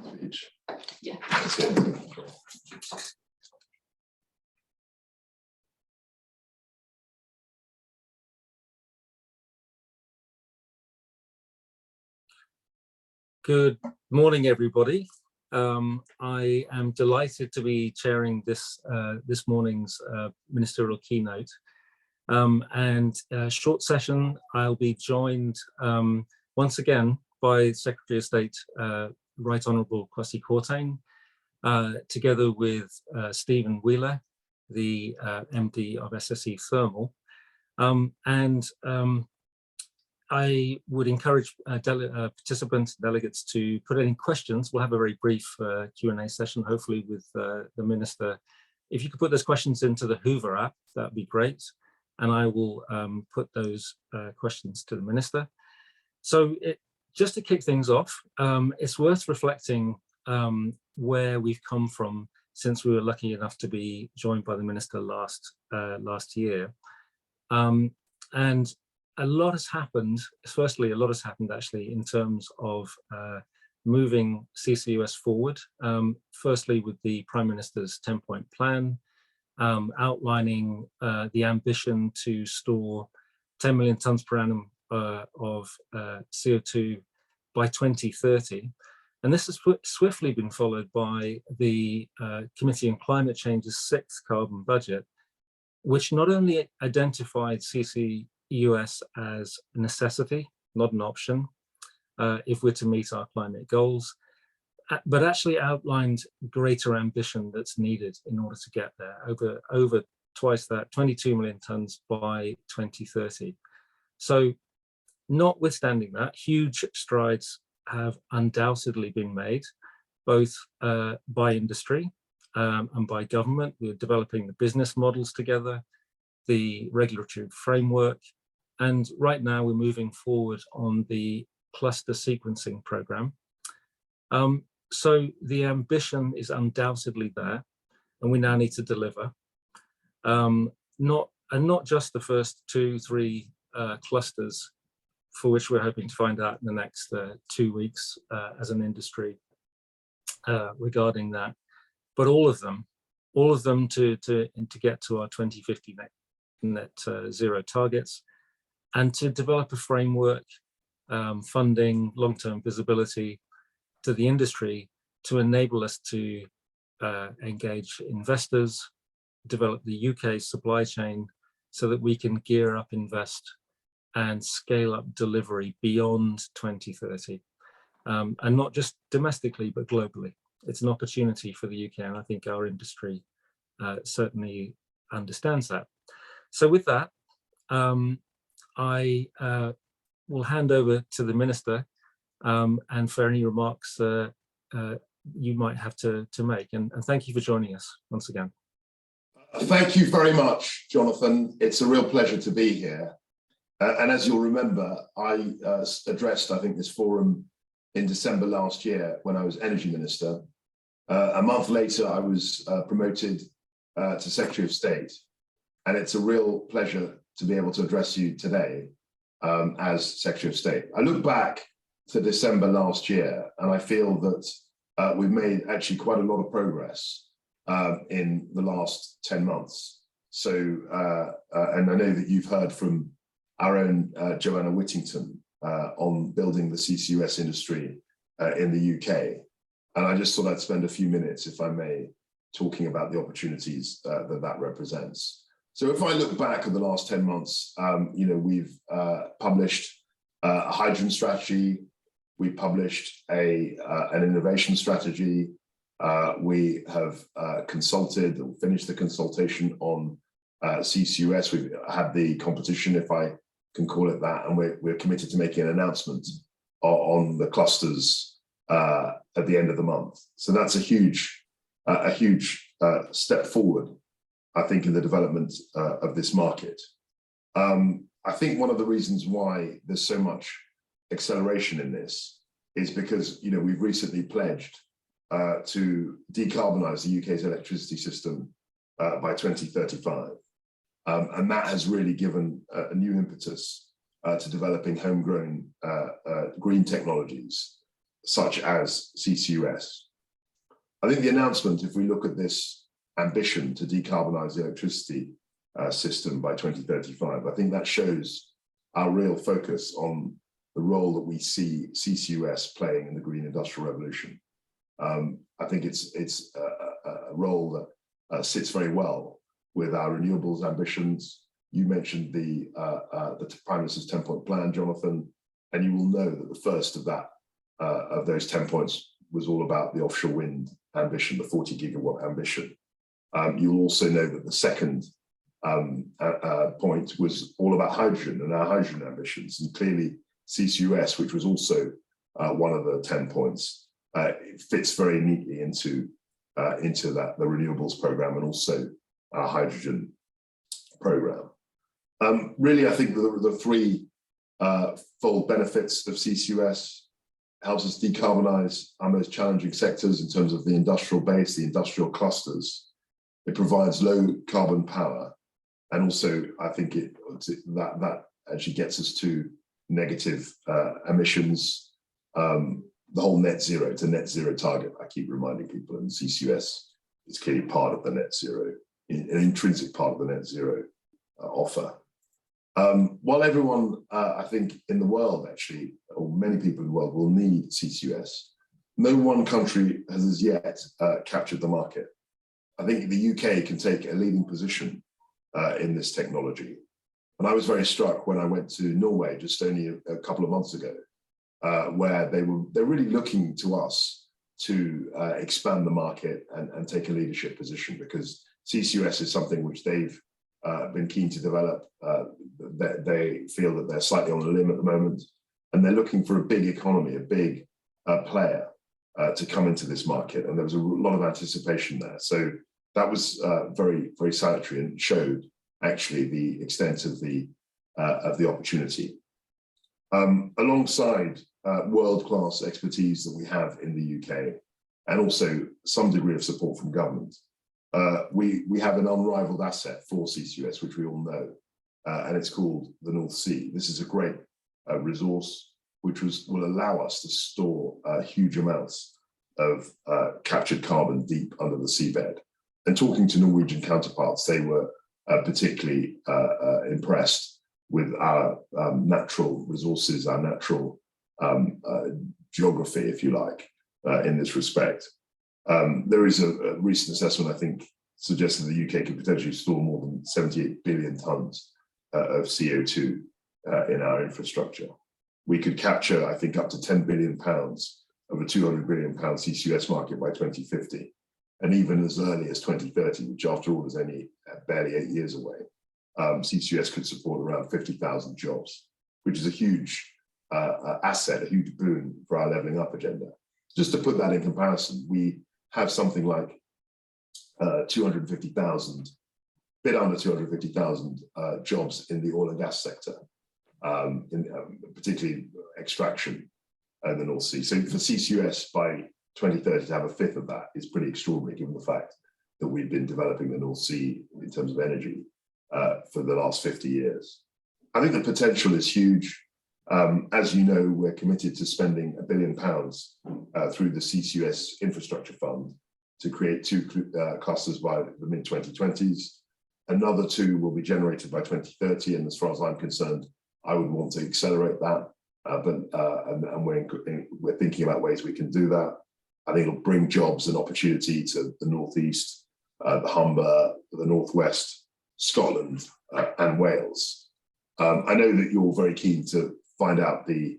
Speech. Yeah. Good morning, everybody. I am delighted to be chairing this morning's ministerial keynote. Short session, I'll be joined once again by Secretary of State, Right Honourable Kwasi Kwarteng, together with Stephen Wheeler, the MD of SSE Thermal. I would encourage participants, delegates to put any questions. We'll have a very brief Q&A session, hopefully with the Minister. If you could put those questions into the Hoover app, that'd be great. And I will put those questions to the Minister. So just to kick things off, it's worth reflecting where we've come from since we were lucky enough to be joined by the Minister last year. And a lot has happened. Firstly, a lot has happened actually in terms of moving CCUS forward. Firstly, with the Prime Minister's 10-point plan, outlining the ambition to store 10 million tonnes per annum of CO2 by 2030. And this has swiftly been followed by the Committee on Climate Change's 6th carbon budget, which not only identified CCUS as a necessity, not an option, if we're to meet our climate goals, but actually outlined greater ambition that's needed in order to get there, over twice that, 22 million tonnes by 2030. So notwithstanding that, huge strides have undoubtedly been made, both by industry and by government. We're developing the business models together, the regulatory framework, and right now we're moving forward on the cluster sequencing program. So the ambition is undoubtedly there, and we now need to deliver. Not just the first 2-3 clusters, for which we're hoping to find out in the next 2 weeks as an industry regarding that, but all of them to get to our 2050 net zero targets, and to develop a framework, funding, long-term visibility to the industry to enable us to engage investors, develop the UK supply chain so that we can gear up, invest, and scale up delivery beyond 2030. And not just domestically, but globally. It's an opportunity for the UK, and I think our industry certainly understands that. So with that, I will hand over to the Minister and for any remarks you might have to make. And thank you for joining us once again. Thank you very much, Jonathan. It's a real pleasure to be here. And as you'll remember, I addressed, I think, this forum in December last year when I was Energy Minister. A month later, I was promoted to Secretary of State. And it's a real pleasure to be able to address you today as Secretary of State. I look back to December last year, and I feel that we've made actually quite a lot of progress in the last 10 months. So, and I know that you've heard from our own Joanna Whittington on building the CCUS industry in the UK. And I just thought I'd spend a few minutes, if I may, talking about the opportunities that represents. So if I look back at the last 10 months, we've published a hydrogen strategy, we published an innovation strategy, we have consulted or finished the consultation on CCUS. We've had the competition, if I can call it that, and we're committed to making an announcement on the clusters at the end of the month. So that's a huge step forward, I think, in the development of this market. I think one of the reasons why there's so much acceleration in this is because we've recently pledged to decarbonize the UK's electricity system by 2035. And that has really given a new impetus to developing homegrown green technologies. such as CCUS. I think the announcement, if we look at this ambition to decarbonize the electricity system by 2035, I think that shows our real focus on the role that we see CCUS playing in the green industrial revolution. I think it's a role that sits very well with our renewables ambitions. You mentioned the Prime Minister's 10-point plan, Jonathan, and you will know that the first of those 10 points was all about the offshore wind ambition, the 40 gigawatt ambition. You'll also know that the second point was all about hydrogen and our hydrogen ambitions, and clearly CCUS, which was also one of the 10 points, it fits very neatly into the renewables program and also our hydrogen program. Really, I think the three fold benefits of CCUS helps us decarbonize our most challenging sectors in terms of the industrial base, the industrial clusters. It provides low carbon power, and also I think that actually gets us to negative emissions. The whole net zero, it's a net zero target, I keep reminding people, and CCUS is clearly part of the net zero, an intrinsic part of the net zero offer. While everyone, I think, in the world actually, or many people in the world will need CCUS, no one country has as yet captured the market. I think the UK can take a leading position in this technology. And I was very struck when I went to Norway just only a couple of months ago, where they're really looking to us to expand the market and take a leadership position, because CCUS is something which they've been keen to develop. They feel that they're slightly on the limb at the moment, and they're looking for a big economy, a big player to come into this market. And there was a lot of anticipation there. So that was very, very salutary, and showed actually the extent of the opportunity. Alongside world-class expertise that we have in the UK, and also some degree of support from government, we have an unrivaled asset for CCUS, which we all know, and it's called the North Sea. This is a great resource which will allow us to store huge amounts of captured carbon deep under the seabed. And talking to Norwegian counterparts, they were particularly impressed with our natural resources, our natural geography, if you like, in this respect. There is a recent assessment, I think, suggesting the UK could potentially store more than 78 billion tons of CO2 in our infrastructure. We could capture, I think, up to 10 billion pounds of a 200 billion pound CCUS market by 2050. And even as early as 2030, which after all is only barely 8 years away, CCUS could support around 50,000 jobs, which is a huge asset, a huge boon for our levelling up agenda. Just to put that in comparison, we have something like 250,000, bit under 250,000 jobs in the oil and gas sector, particularly extraction in the North Sea. So for CCUS by 2030 to have a fifth of that is pretty extraordinary, given the fact that we've been developing the North Sea in terms of energy for the last 50 years. I think the potential is huge. As you know, we're committed to spending £1 billion through the CCUS infrastructure fund to create 2 clusters by the mid-2020s. Another 2 will be generated by 2030, and as far as I'm concerned, I would want to accelerate that. And we're thinking about ways we can do that. I think it'll bring jobs and opportunity to the Northeast, the Humber, the Northwest, Scotland, and Wales. I know that you're very keen to find out the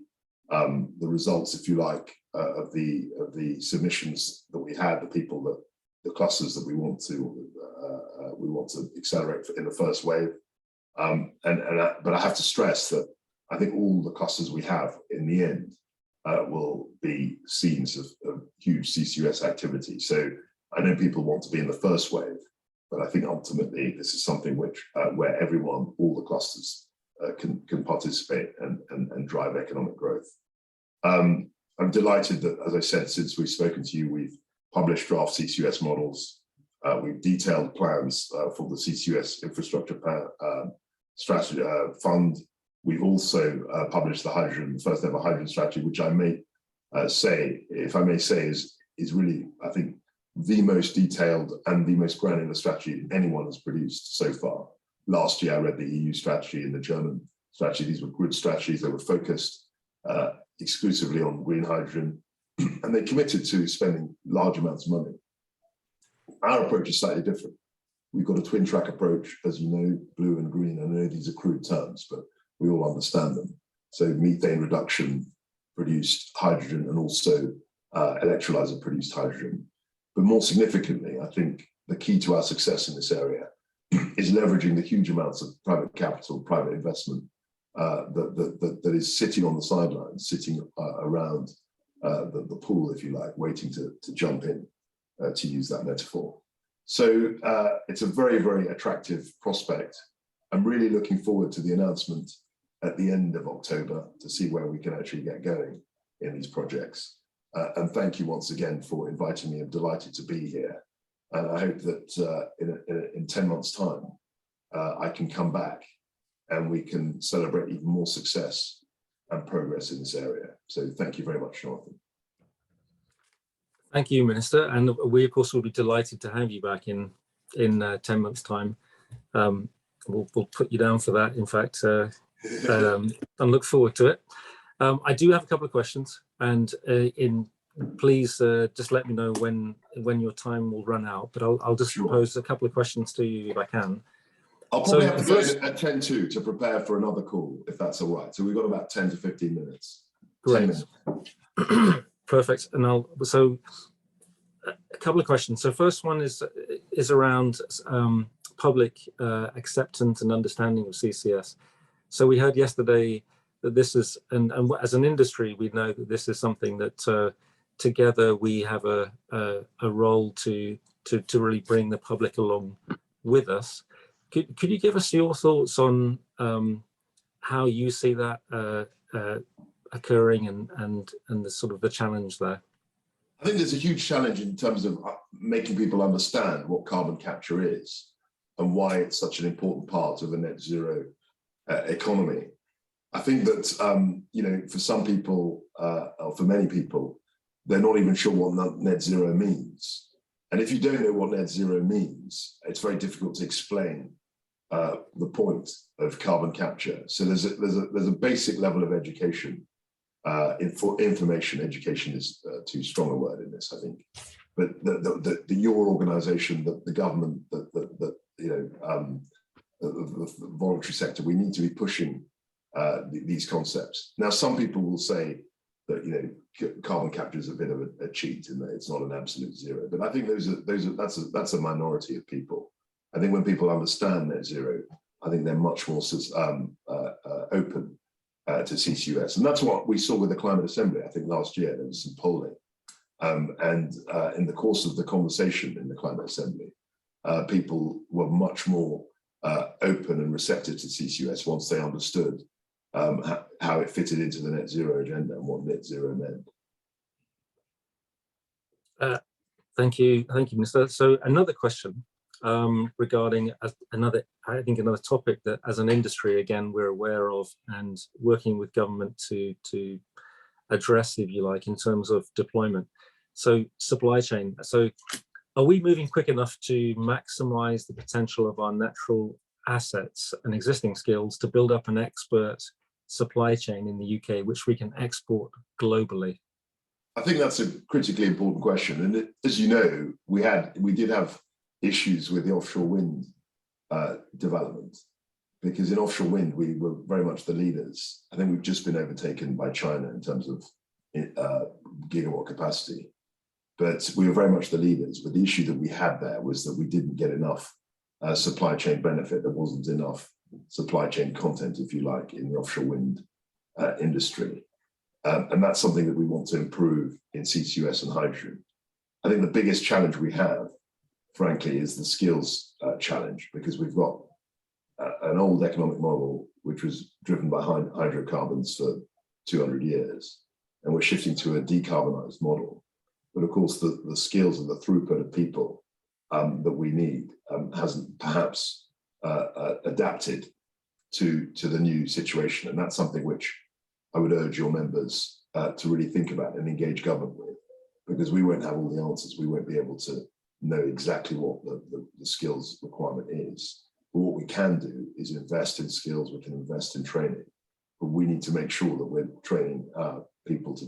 results, if you like, of the submissions that we had, the clusters that we want to accelerate in the first wave. But I have to stress that I think all the clusters we have in the end will be scenes of huge CCUS activity. So I know people want to be in the first wave, but I think ultimately this is something where everyone, all the clusters, can participate and drive economic growth. I'm delighted that, as I said, since we've spoken to you, we've published draft CCUS models. We've detailed plans for the CCUS infrastructure strategy fund. We've also published the first ever hydrogen strategy, which I may say, if I may say, is really, I think, the most detailed and the most granular strategy anyone has produced so far. Last year, I read the EU strategy and the German strategy. These were good strategies that were focused exclusively on green hydrogen, and they committed to spending large amounts of money. Our approach is slightly different. We've got a twin track approach, as you know, blue and green. I know these are crude terms, but we all understand them. So methane reduction produced hydrogen, and also electrolyzer produced hydrogen. But more significantly, I think the key to our success in this area is leveraging the huge amounts of private capital, private investment that is sitting on the sidelines, sitting around the pool, if you like, waiting to jump in, to use that metaphor. So it's a very, very attractive prospect. I'm really looking forward to the announcement at the end of October to see where we can actually get going in these projects. And thank you once again for inviting me. I'm delighted to be here. And I hope that in 10 months' time, I can come back and we can celebrate even more success and progress in this area. So thank you very much, Jonathan. Thank you, Minister. And we, of course, will be delighted to have you back in 10 months' time. We'll put you down for that, in fact, and look forward to it. I do have a couple of questions, and please just let me know when your time will run out, but I'll just pose a couple of questions to you if I can. I'll probably have to go in at 10:02 to prepare for another call, if that's all right. So we've got about 10 to 15 minutes. Great. Perfect. And so a couple of questions. So first one is around public acceptance and understanding of CCS. So we heard yesterday that this is, and as an industry, we know that this is something that together we have a role to really bring the public along with us. Could you give us your thoughts on how you see that occurring and the sort of the challenge there? I think there's a huge challenge in terms of making people understand what carbon capture is and why it's such an important part of a net zero economy. I think that, you know, for some people, or for many people, they're not even sure what net zero means. And if you don't know what net zero means, it's very difficult to explain the point of carbon capture. So there's a basic level of education. Information education is too strong a word in this, I think. But your organisation, the government, you know, the voluntary sector, we need to be pushing these concepts. Now, some people will say that, you know, carbon capture is a bit of a cheat and that it's not an absolute zero. But I think that's a minority of people. I think when people understand net zero, I think they're much more open to CCUS. And that's what we saw with the Climate Assembly. I think last year there was some polling. And in the course of the conversation in the Climate Assembly, people were much more open and receptive to CCUS once they understood how it fitted into the net zero agenda and what net zero meant. Thank you, Minister. So another question regarding another topic that as an industry, again, we're aware of and working with government to address, if you like, in terms of deployment. So supply chain. So are we moving quick enough to maximize the potential of our natural assets and existing skills to build up an expert supply chain in the UK, which we can export globally? I think that's a critically important question. And as you know, we did have issues with the offshore wind development, because in offshore wind, we were very much the leaders. I think we've just been overtaken by China in terms of gigawatt capacity, but we were very much the leaders. But the issue that we had there was that we didn't get enough supply chain benefit. There wasn't enough supply chain content, if you like, in the offshore wind industry. And that's something that we want to improve in CCUS and hydrogen. I think the biggest challenge we have, frankly, is the skills challenge, because we've got an old economic model which was driven behind hydrocarbons for 200 years, and we're shifting to a decarbonized model. But of course, the skills and the throughput of people that we need hasn't perhaps adapted to the new situation. And that's something which I would urge your members to really think about and engage government with, because we won't have all the answers. We won't be able to know exactly what the skills requirement is. But what we can do is invest in skills, we can invest in training, but we need to make sure that we're training people to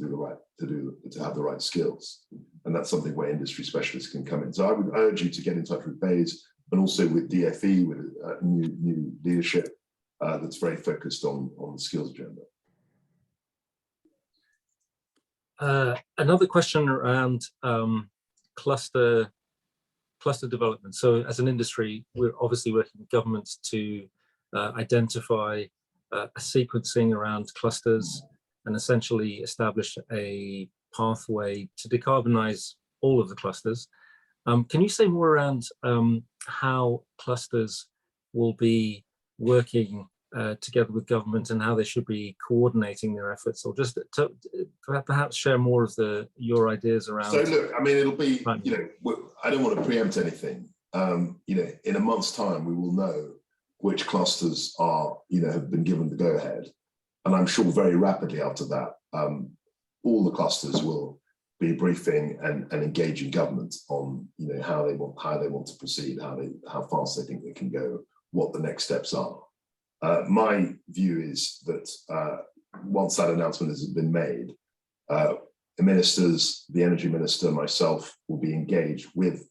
have the right skills. And that's something where industry specialists can come in. So I would urge you to get in touch with Bays and also with DFE, with new leadership that's very focused on the skills agenda. Another question around cluster development. So as an industry, we're obviously working with governments to identify a sequencing around clusters and essentially establish a pathway to decarbonize all of the clusters. Can you say more around how clusters will be working together with government and how they should be coordinating their efforts, or just to perhaps share more of your ideas around? So look, I mean, it'll be, I don't want to preempt anything. In a month's time, we will know which clusters are, have been given the go-ahead. And I'm sure very rapidly after that, all the clusters will be briefing and engaging government on, how they want to proceed, how fast they think they can go, what the next steps are. My view is that once that announcement has been made, the ministers, the energy minister, myself, will be engaged with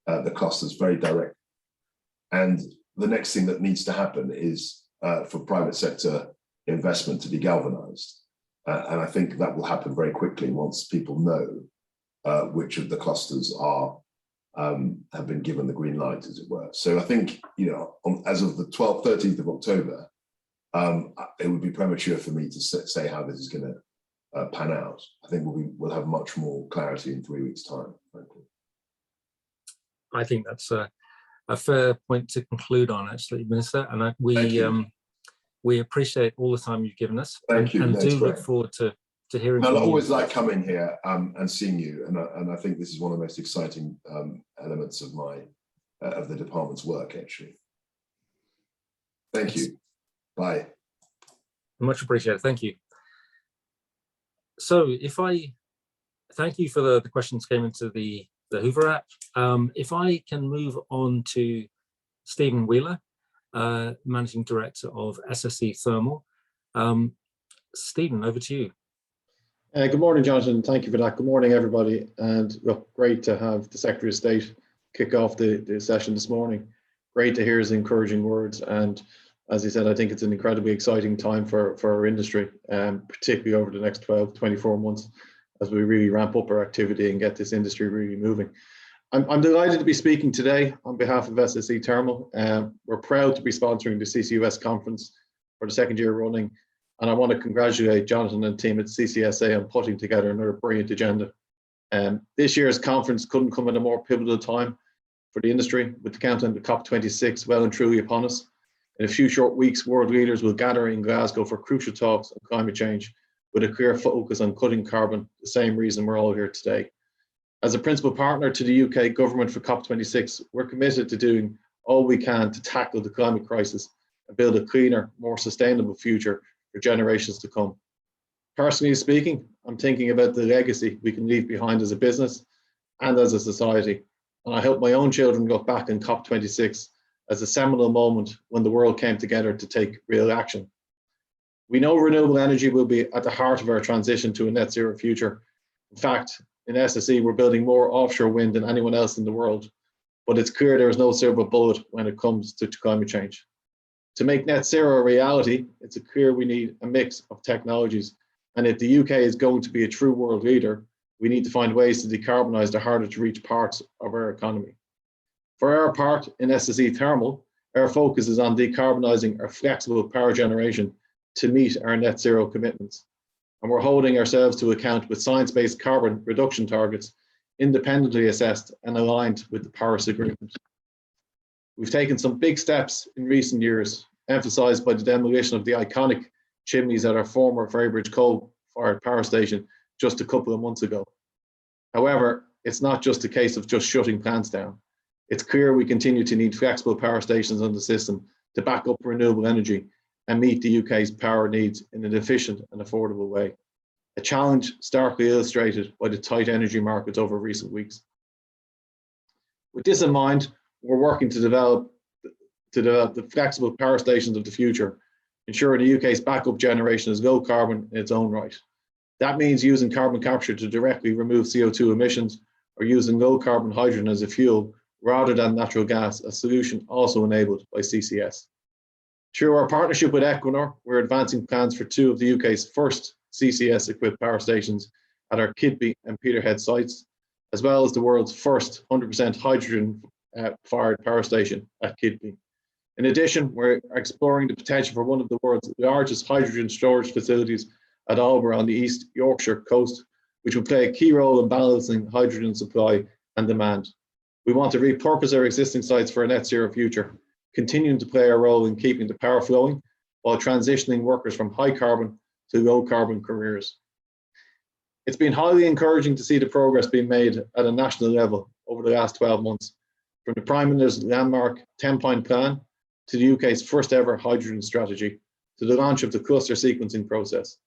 the clusters very directly. And the next thing that needs to happen is for private sector investment to be galvanized. And I think that will happen very quickly once people know which of the clusters have been given the green light, as it were. So I think, as of the 13th of October, it would be premature for me to say how this is going to pan out. I think we'll have much more clarity in 3 weeks' time, frankly. I think that's a fair point to conclude on, actually, Minister. And we appreciate all the time you've given us. Thank you. And do look forward to hearing from you. I always like coming here and seeing you, and I think this is one of the most exciting elements of the department's work, actually. Thank you. Bye. Much appreciated. Thank you. So thank you for the questions came into the Hoover app. If I can move on to Stephen Wheeler, Managing Director of SSE Thermal. Stephen, over to you. Good morning, Jonathan. Thank you for that. Good morning, everybody. And look, great to have the Secretary of State kick off the session this morning. Great to hear his encouraging words. And as he said, I think it's an incredibly exciting time for our industry, particularly over the next 12, 24 months, as we really ramp up our activity and get this industry really moving. I'm delighted to be speaking today on behalf of SSE Thermal. We're proud to be sponsoring the CCUS conference for the second year running. And I want to congratulate Jonathan and team at CCSA on putting together another brilliant agenda. This year's conference couldn't come at a more pivotal time for the industry, with the countdown to COP26 well and truly upon us. In a few short weeks, world leaders will gather in Glasgow for crucial talks on climate change, with a clear focus on cutting carbon, the same reason we're all here today. As a principal partner to the UK government for COP26, we're committed to doing all we can to tackle the climate crisis and build a cleaner, more sustainable future for generations to come. Personally speaking, I'm thinking about the legacy we can leave behind as a business and as a society. And I hope my own children look back on COP26 as a seminal moment when the world came together to take real action. We know renewable energy will be at the heart of our transition to a net zero future. In fact, in SSE, we're building more offshore wind than anyone else in the world, but it's clear there is no silver bullet when it comes to climate change. To make net zero a reality, it's clear we need a mix of technologies. And if the UK is going to be a true world leader, we need to find ways to decarbonise the harder to reach parts of our economy. For our part in SSE Thermal, our focus is on decarbonising our flexible power generation to meet our net zero commitments. And we're holding ourselves to account with science-based carbon reduction targets, independently assessed and aligned with the Paris Agreement. We've taken some big steps in recent years, emphasised by the demolition of the iconic chimneys at our former Ferrybridge coal-fired power station just a couple of months ago. However, it's not just a case of just shutting plants down. It's clear we continue to need flexible power stations on the system to back up renewable energy and meet the UK's power needs in an efficient and affordable way. a challenge starkly illustrated by the tight energy markets over recent weeks. With this in mind, we're working to develop the flexible power stations of the future, ensuring the UK's backup generation is low carbon in its own right. That means using carbon capture to directly remove CO2 emissions, or using low carbon hydrogen as a fuel rather than natural gas, a solution also enabled by CCS. Through our partnership with Equinor, we're advancing plans for 2 of the UK's first CCS equipped power stations at our Kidby and Peterhead sites, as well as the world's first 100% hydrogen fired power station at Kidby. In addition, we're exploring the potential for one of the world's largest hydrogen storage facilities at Albury on the East Yorkshire coast, which will play a key role in balancing hydrogen supply and demand. We want to repurpose our existing sites for a net zero future, continuing to play a role in keeping the power flowing while transitioning workers from high carbon to low carbon careers. It's been highly encouraging to see the progress being made at a national level over the last 12 months, from the Prime Minister's landmark 10-point plan to the UK's first ever hydrogen strategy, to the launch of the cluster sequencing process.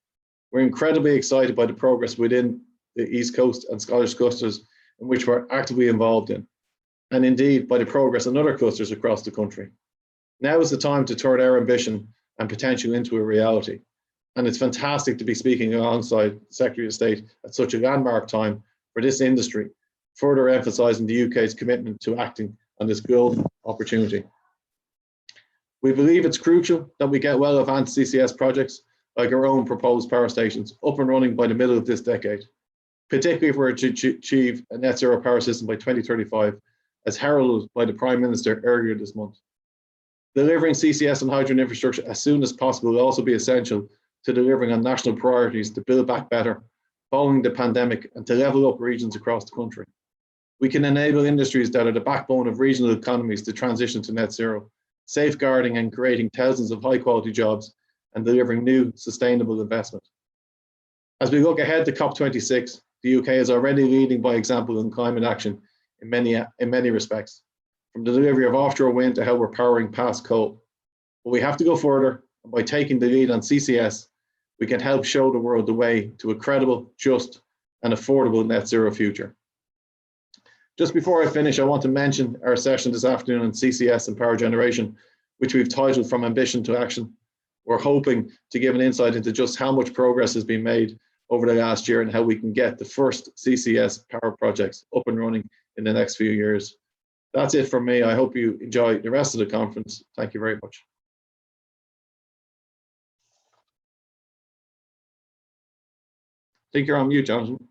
We're incredibly excited by the progress within the East Coast and Scottish clusters in which we're actively involved in, and indeed by the progress in other clusters across the country. Now is the time to turn our ambition and potential into a reality. And it's fantastic to be speaking alongside the Secretary of State at such a landmark time for this industry, further emphasising the UK's commitment to acting on this growth opportunity. We believe it's crucial that we get well advanced CCS projects like our own proposed power stations up and running by the middle of this decade, particularly if we're to achieve a net zero power system by 2035, as heralded by the Prime Minister earlier this month. Delivering CCS and hydrogen infrastructure as soon as possible will also be essential to delivering on national priorities to build back better following the pandemic and to level up regions across the country. We can enable industries that are the backbone of regional economies to transition to net zero, safeguarding and creating thousands of high quality jobs and delivering new sustainable investment. As we look ahead to COP26, the UK is already leading by example in climate action in many respects, from the delivery of offshore wind to how we're powering past coal. But we have to go further, and by taking the lead on CCS, we can help show the world the way to a credible, just and affordable net zero future. Just before I finish, I want to mention our session this afternoon on CCS and power generation, which we've titled From Ambition to Action. We're hoping to give an insight into just how much progress has been made over the last year and how we can get the first CCS power projects up and running in the next few years. That's it from me. I hope you enjoy the rest of the conference. Thank you very much. I think you're on mute, Jonathan.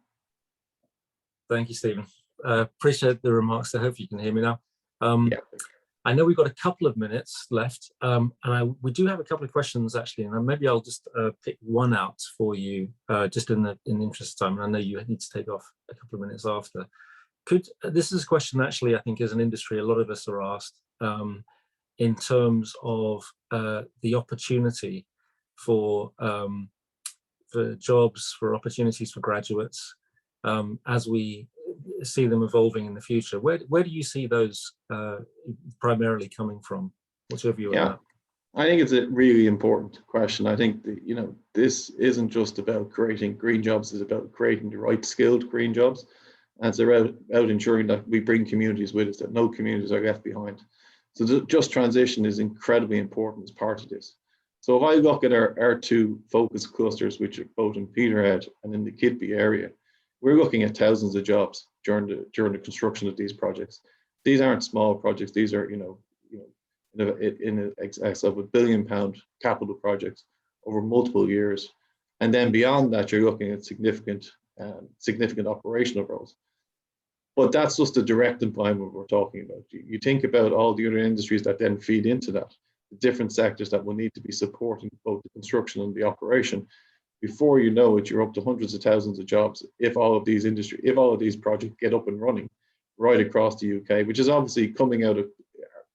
Thank you, Stephen. Appreciate the remarks. I hope you can hear me now. Yeah. I know we've got a couple of minutes left, and we do have a couple of questions actually, and maybe I'll just pick one out for you, just in the interest of time. And I know you need to take off a couple of minutes after. This is a question actually, I think as an industry, a lot of us are asked in terms of the opportunity for jobs, for opportunities for graduates, as we see them evolving in the future. Where do you see those primarily coming from? What's your view on that? I think it's a really important question. I think that, this isn't just about creating green jobs, it's about creating the right skilled green jobs. And it's about ensuring that we bring communities with us, that no communities are left behind. So the just transition is incredibly important as part of this. So if I look at our 2 focus clusters, which are both in Peterhead and in the Kidby area, we're looking at thousands of jobs during the construction of these projects. These aren't small projects. These are, in excess of £1 billion capital projects over multiple years. And then beyond that, you're looking at significant operational roles. But that's just the direct employment we're talking about. You think about all the other industries that then feed into that, the different sectors that will need to be supporting both the construction and the operation. Before you know it, you're up to hundreds of thousands of jobs if all of these projects get up and running right across the UK, which is obviously coming out of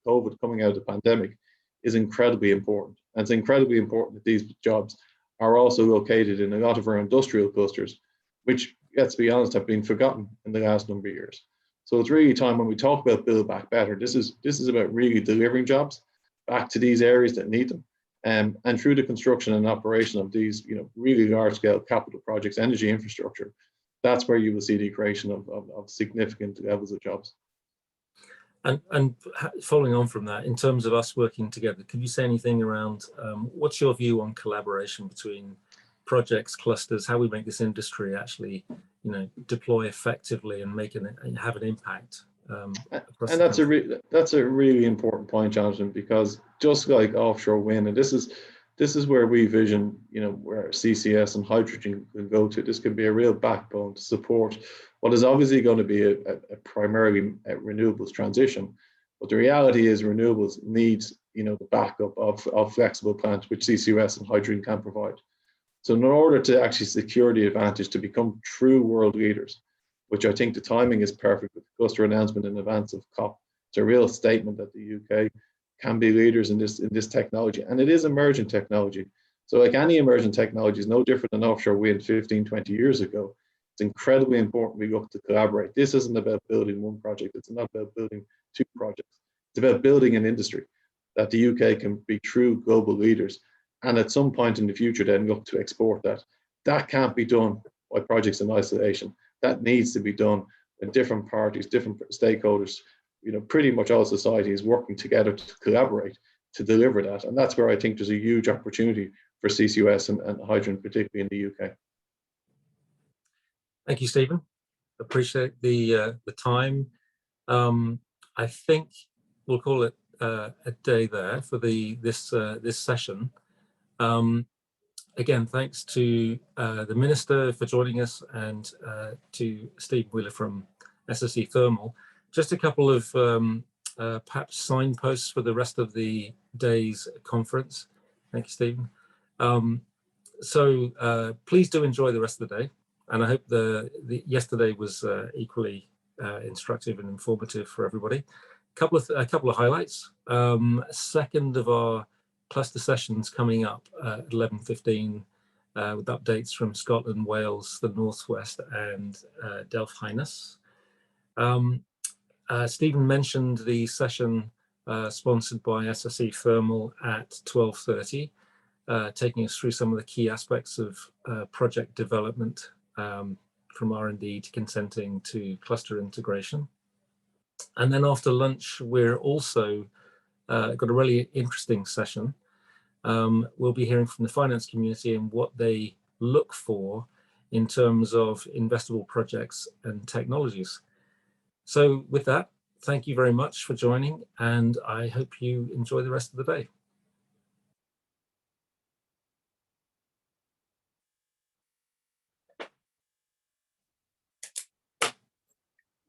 COVID, coming out of the pandemic, is incredibly important. And it's incredibly important that these jobs are also located in a lot of our industrial clusters, which, let's be honest, have been forgotten in the last number of years. So it's really time, when we talk about Build Back Better, this is about really delivering jobs back to these areas that need them. And through the construction and operation of these, really large-scale capital projects, energy infrastructure, that's where you will see the creation of significant levels of jobs. And following on from that, in terms of us working together, can you say anything around what's your view on collaboration between projects, clusters, how we make this industry actually, deploy effectively and have an impact? And that's a really important point, Jonathan, because just like offshore wind, and this is where we vision, where CCS and hydrogen can go to. This can be a real backbone to support what is obviously going to be a primarily renewables transition. But the reality is renewables needs, the backup of flexible plants, which CCUS and hydrogen can provide. So in order to actually secure the advantage to become true world leaders, which I think the timing is perfect with the cluster announcement in advance of COP, it's a real statement that the UK can be leaders in this technology, and it is emerging technology. So like any emerging technology is no different than offshore wind 15, 20 years ago. It's incredibly important we look to collaborate. This isn't about building one project. It's not about building two projects. It's about building an industry that the UK can be true global leaders. And at some point in the future, then look to export that. That can't be done by projects in isolation. That needs to be done with different parties, different stakeholders, pretty much all societies working together to collaborate to deliver that. And that's where I think there's a huge opportunity for CCUS and hydrogen, particularly in the UK. Thank you, Stephen. Appreciate the time. I think we'll call it a day there for this session. Again, thanks to the Minister for joining us and to Steve Wheeler from SSE Thermal. Just a couple of perhaps signposts for the rest of the day's conference. Thank you, Stephen. So please do enjoy the rest of the day. And I hope yesterday was equally instructive and informative for everybody. A couple of highlights. Second of our cluster sessions coming up at 11:15 with updates from Scotland, Wales, the Northwest, and Delft-Heinus. Stephen mentioned the session sponsored by SSE Thermal at 12:30, taking us through some of the key aspects of project development from R&D to consenting to cluster integration. And then after lunch, we're also got a really interesting session. We'll be hearing from the finance community and what they look for in terms of investable projects and technologies. So with that, thank you very much for joining, and I hope you enjoy the rest of the day.